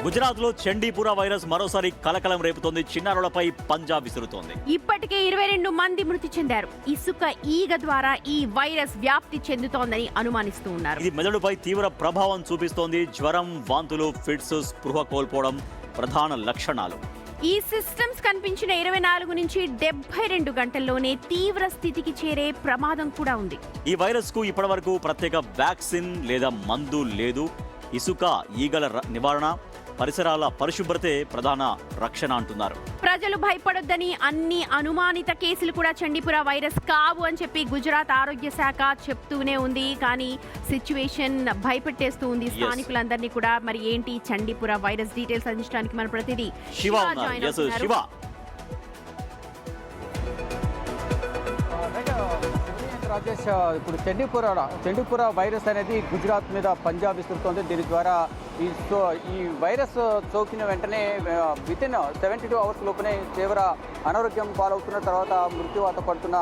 గుజరాత్ లో చండీపుర వైరస్ మరోసారి కలకలం రేపుతోంది. చిన్నారులపై పంజా విసురుతోంది. ఇప్పటికే 22 మంది మృతి చెందారు. ఇసుక ఈగ ద్వారా ఈ వైరస్ వ్యాప్తి చెందుతోందని అనుమానిస్తూ ఉన్నారు. ఇది మెదడుపై తీవ్ర ప్రభావం చూపిస్తోంది. జ్వరం, వాంతులు, ఫిట్స్, స్పృహ కోల్పోవడం ప్రధాన లక్షణాలు. ఈ సిస్టమ్స్ కనిపించిన 24 నుంచి 72 గంటల్లోనే తీవ్ర స్థితికి చేరే ప్రమాదం కూడా ఉంది. ఈ వైరస్ కు ఇప్పటివరకు ప్రత్యేక వ్యాక్సిన్ లేదా మందు లేదు. ఇసుక ఈగల నివారణ, పరిసరాల పరిశుభ్రతే ప్రధాన రక్షణ అంటున్నారు. ప్రజలు భయపడొద్దని, అన్ని అనుమానిత కేసులు కూడా చండీపుర వైరస్ కావు అని చెప్పి గుజరాత్ ఆరోగ్య శాఖ చెప్తూనే ఉంది. కానీ సిచ్యువేషన్ భయపెట్టేస్తూ ఉంది స్థానికులందరినీ కూడా. మరి ఏంటి చండీపుర వైరస్ డీటెయిల్స్ అందించడానికి మన ప్రతినిధి శివ శివ. రాజేష్, ఇప్పుడు చండీపుర వైరస్ అనేది గుజరాత్ మీద పంజా విస్తురుతోంది. దీని ద్వారా ఈ వైరస్ సోకిన వెంటనే వితిన్ 72 అవర్స్ లోపునే తీవ్ర అనారోగ్యం పాలవుతున్న తర్వాత మృత్యువాత పడుతున్న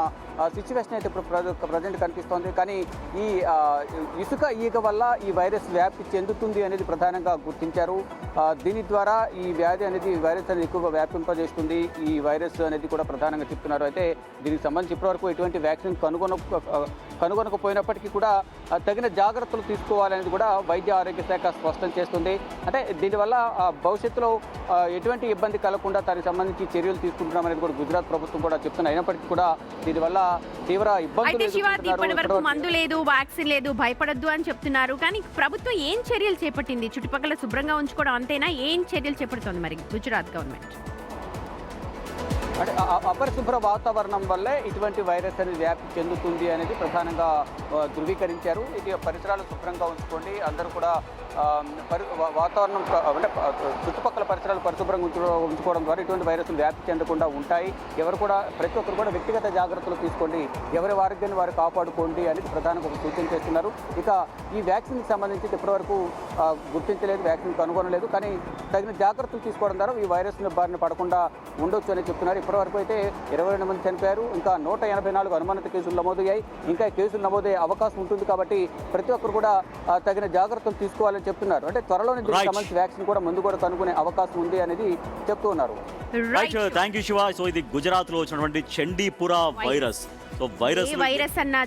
సిచ్యువేషన్ అయితే ఇప్పుడు ప్రజెంట్ కనిపిస్తోంది. కానీ ఈ ఇసుక ఈగ వల్ల ఈ వైరస్ వ్యాప్తి చెందుతుంది అనేది ప్రధానంగా గుర్తించారు. దీని ద్వారా ఈ వ్యాధి అనేది వైరస్ అనేది ఎక్కువగా వ్యాపింపజేస్తుంది. ఈ వైరస్ అనేది కూడా ప్రధానంగా చెప్తున్నారు. అయితే దీనికి సంబంధించి ఇప్పటివరకు ఎటువంటి వ్యాక్సిన్ కనుగొనకపోయినప్పటికీ కూడా తగిన జాగ్రత్తలు తీసుకోవాలనేది కూడా వైద్య ఆరోగ్య శాఖ స్పష్టం చేస్తుంది. అంటే దీనివల్ల భవిష్యత్తులో ఎటువంటి ఇబ్బంది కలగకుండా దానికి సంబంధించి చర్యలు తీసుకుంటున్నామనేది కూడా గుజరాత్ ప్రభుత్వం కూడా చెప్తున్నారు. అయినప్పటికీ కూడా దీనివల్ల తీవ్ర ఇబ్బందులు, మందు లేదు, వ్యాక్సిన్ లేదు, భయపడద్దు అని చెప్తున్నారు. కానీ ప్రభుత్వం ఏం చర్యలు చేపట్టింది? చుట్టుపక్కల శుభ్రంగా ఉంచుకోవడం అంతేనా? ఏం చర్యలు చేపడుతోంది మరి గుజరాత్ గవర్నమెంట్? అంటే అపరిశుభ్ర వాతావరణం వల్లే ఇటువంటి వైరస్ అనేది వ్యాప్తి చెందుతుంది అనేది ప్రధానంగా ధృవీకరించారు. ఇది పరిసరాలు శుభ్రంగా ఉంచుకోండి, అందరూ కూడా వాతావరణం అంటే చుట్టుపక్కల పరిసరాలు పరిశుభ్రంగా ఉంచుకోవడం ద్వారా ఇటువంటి వైరస్లు వ్యాప్తి చెందకుండా ఉంటాయి. ప్రతి ఒక్కరు కూడా వ్యక్తిగత జాగ్రత్తలు తీసుకోండి, ఎవరి ఆరోగ్యాన్ని వారు కాపాడుకోండి అనేది ప్రధానంగా ఒక సూచన చేస్తున్నారు. ఇక ఈ వ్యాక్సిన్కి సంబంధించి ఇప్పటివరకు గుర్తించలేదు, వ్యాక్సిన్ కనుగొనలేదు. కానీ తగిన జాగ్రత్తలు తీసుకోవడం ద్వారా ఈ వైరస్ బారిన పడకుండా ఉండొచ్చు అని చెప్తున్నారు. ఇప్పటివరకు అయితే 22 మంది చనిపోయారు. ఇంకా 184 అనుమానిత కేసులు నమోదయ్యాయి. ఇంకా కేసులు నమోదయ్యే అవకాశం ఉంటుంది. కాబట్టి ప్రతి ఒక్కరు కూడా తగిన జాగ్రత్తలు తీసుకోవాలని చెప్తున్నారు. అంటే త్వరలోనే దీనికి సంబంధించి వ్యాక్సిన్ కూడా ముందు కూడా కనుగొనే అవకాశం ఉంది అనేది చెప్తూ ఉన్నారు. Thank you Shiva. సో ఇది గుజరాత్ లో వచ్చినటువంటి చండీపుర వైరస్. వైరస్ అన్నా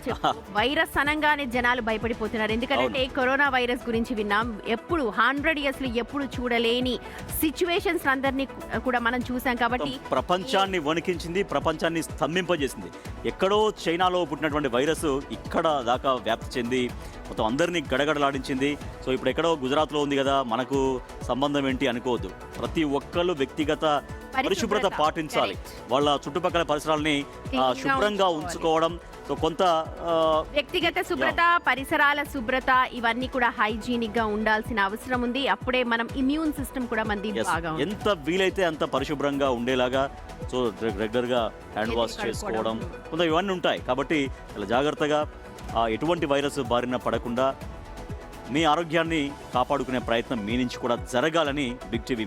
వైరస్ అనగానే జనాలు భయపడిపోతున్నారు. ఎందుకంటే కరోనా వైరస్ గురించి విన్నాం. ఎప్పుడు 100 years ఎప్పుడు చూడలేని సిచ్యువేషన్స్ అందరినీ కూడా మనం చూసాం. కాబట్టి ప్రపంచాన్ని వణికించింది, ప్రపంచాన్ని స్తంభింపజేసింది. ఎక్కడో చైనాలో పుట్టినటువంటి వైరస్ ఇక్కడ దాకా వ్యాప్తి చెంది మొత్తం అందరినీ గడగడలాడించింది. సో ఇప్పుడు ఎక్కడో గుజరాత్లో ఉంది కదా, మనకు సంబంధం ఏంటి అనుకోవద్దు. ప్రతి ఒక్కళ్ళు వ్యక్తిగత పరిశుభ్రత పాటించాలి. వాళ్ళ చుట్టుపక్కల పరిసరాలని శుభ్రంగా ఉంచుకోవడం, సో కొంత వ్యక్తిగత శుభ్రత, పరిసరాల శుభ్రత ఇవన్నీ కూడా హైజీనిక్ గా ఉండాల్సిన అవసరం ఉంది. అప్పుడే మనం ఇమ్యూన్ సిస్టమ్ కూడా మనది బాగా ఎంత వీలైతే అంత పరిశుభ్రంగా ఉండేలాగా సో రెగ్యులర్ గా హ్యాండ్ వాష్ చేసుకోవడం కొంత ఇవన్నీ ఉంటాయి. కాబట్టి చాలా జాగ్రత్తగా ఎటువంటి వైరస్ బారిన పడకుండా మీ ఆరోగ్యాన్ని కాపాడుకునే ప్రయత్నం మీ నుంచి కూడా జరగాలని బిగ్ టీవీ